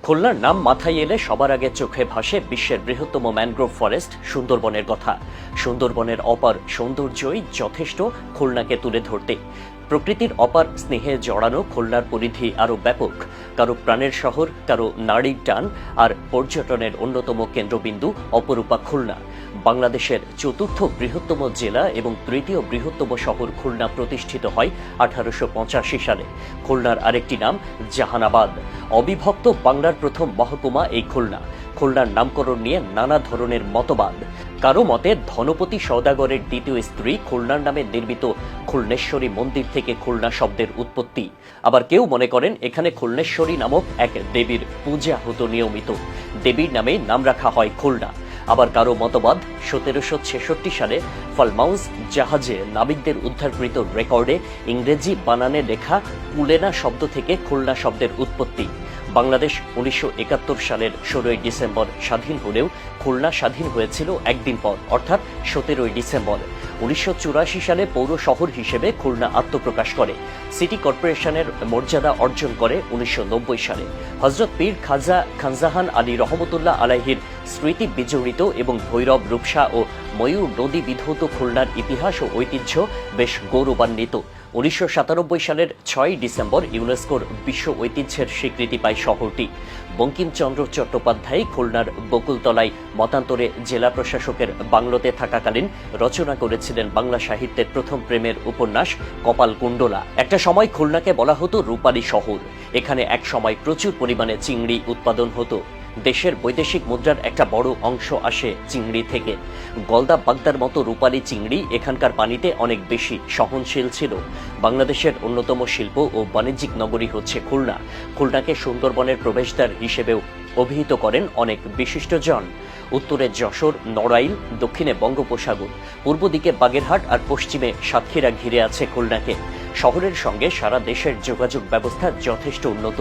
খুলনার নাম মাথায় এলে সবার আগে চোখে ভাসে বিশ্বের বৃহত্তম ম্যানগ্রোভ ফরেস্ট সুন্দরবনের কথা। সুন্দরবনের অপার সৌন্দর্যই যথেষ্ট খুলনাকে তুলে ধরতে। প্রকৃতির অপার স্নেহে জড়ানো খুলনার পরিধি আরও ব্যাপক। কারো প্রাণের শহর, কারো নাড়ির টান, আর পর্যটনের অন্যতম কেন্দ্রবিন্দু অপরূপা খুলনা। বাংলাদেশের চতুর্থ বৃহত্তম জেলা এবং তৃতীয় বৃহত্তম শহর খুলনা প্রতিষ্ঠিত হয় 1885 সালে। খুলনার আরেকটি নাম জাহানাবাদ। অবিভক্ত বাংলার প্রথম মহকুমা এই খুলনা। খুলনার নামকরণ নিয়ে নানা ধরনের মতবাদ। কারো মতে ধনপতি সওদাগরের দ্বিতীয় স্ত্রী খুলনার নামে নির্মিত খুলনেশ্বরী মন্দির থেকে খুলনা শব্দের উৎপত্তি। আবার কেউ মনে করেন এখানে খুলনেশ্বরী নামক এক দেবীর পূজা হতো নিয়মিত। দেবীর নামে নাম রাখা হয় খুলনা। আবার কারো মতবাদ 1766 সালে ফালমাউস জাহাজে নাবিকদের উদ্ধারকৃত রেকর্ডে ইংরেজি বানানে লেখা কুলেনা শব্দ থেকে খুলনা শব্দের উৎপত্তি। বাংলাদেশ 1971 সালের 16 ডিসেম্বর স্বাধীন হলেও খুলনা স্বাধীন হয়েছিল একদিন পর, অর্থাৎ 17 ডিসেম্বর। 1984 সালে পৌর শহর হিসেবে খুলনা আত্মপ্রকাশ করে। সিটি কর্পোরেশনের মর্যাদা অর্জন করে 1990 সালে। হযরত পীর খাজা খানজাহান আলী রহমতুল্লাহ আলাইহির স্মৃতি বিজড়িত এবং ভৈরব, রূপসা ও ময়ূর নদী বিধৌত খুলনার ইতিহাস ও ঐতিহ্য বেশ গৌরবান্বিত। 1997 সালের 6 ডিসেম্বর ইউনেস্কোর বিশ্ব ঐতিহ্যের স্বীকৃতি পায় শহরটি। বঙ্কিমচন্দ্র চট্টোপাধ্যায় খুলনার বকুলতলায় মতান্তরে জেলা প্রশাসকের বাংলোতে থাকাকালীন রচনা করেছিলেন বাংলা সাহিত্যের প্রথম প্রেমের উপন্যাস কপালকুণ্ডলা। একটা সময় খুলনাকে বলা হতো রূপালী শহর। এখানে এক সময় প্রচুর পরিমাণে চিংড়ি উৎপাদন হতো। দেশের বৈদেশিক মুদ্রার একটা বড় অংশ আসে চিংড়ি থেকে। গলদা বাগদার মতো রূপালী চিংড়ি এখানকার পানিতে অনেক বেশি সহনশীল ছিল। বাংলাদেশের অন্যতম শিল্প ও বাণিজ্যিক নগরী হচ্ছে খুলনা। খুলনাকে সুন্দরবনের প্রবেশদ্বার হিসেবেও অভিহিত করেন অনেক বিশিষ্টজন। উত্তরে যশোর, নড়াইল, দক্ষিণে বঙ্গোপসাগর, পূর্ব দিকে বাগেরহাট আর পশ্চিমে সাতক্ষীরা ঘিরে আছে খুলনাকে। শহরের সঙ্গে সারা দেশের যোগাযোগ ব্যবস্থা যথেষ্ট উন্নত।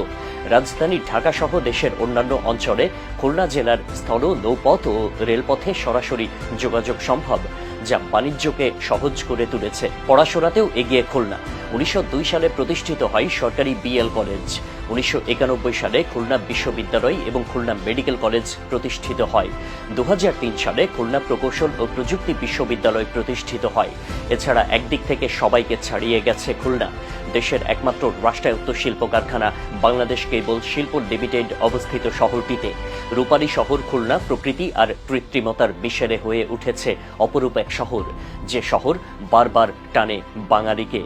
রাজধানী ঢাকা সহ দেশের অন্যান্য অঞ্চলে খুলনা জেলার স্থল, নৌপথ ও রেলপথে সরাসরি যোগাযোগ সম্ভব, যা বাণিজ্যকে সহজ করে তুলেছে। পড়াশোনাতেও এগিয়ে খুলনা। 1902 সালে প্রতিষ্ঠিত হয় সরকারি বিএল কলেজ। 1991 সালে খুলনা বিশ্ববিদ্যালয় এবং খুলনা মেডিকেল কলেজ প্রতিষ্ঠিত হয়। 2003 সালে খুলনা প্রকৌশল ও প্রযুক্তি বিশ্ববিদ্যালয় প্রতিষ্ঠিত হয়। এছাড়া একদিক থেকে সবাইকে ছাড়িয়ে গেছে খুলনা। দেশের একমাত্র রাষ্ট্রায়ত্ত শিল্প কারখানা বাংলাদেশ কেবল শিল্প লিমিটেড অবস্থিত শহরটিতে। রূপালী শহর খুলনা প্রকৃতি আর কৃত্রিমতার মিশেলে হয়ে উঠেছে অপরূপ এক শহর, যে শহর বারবার টানে বাঙালিকে।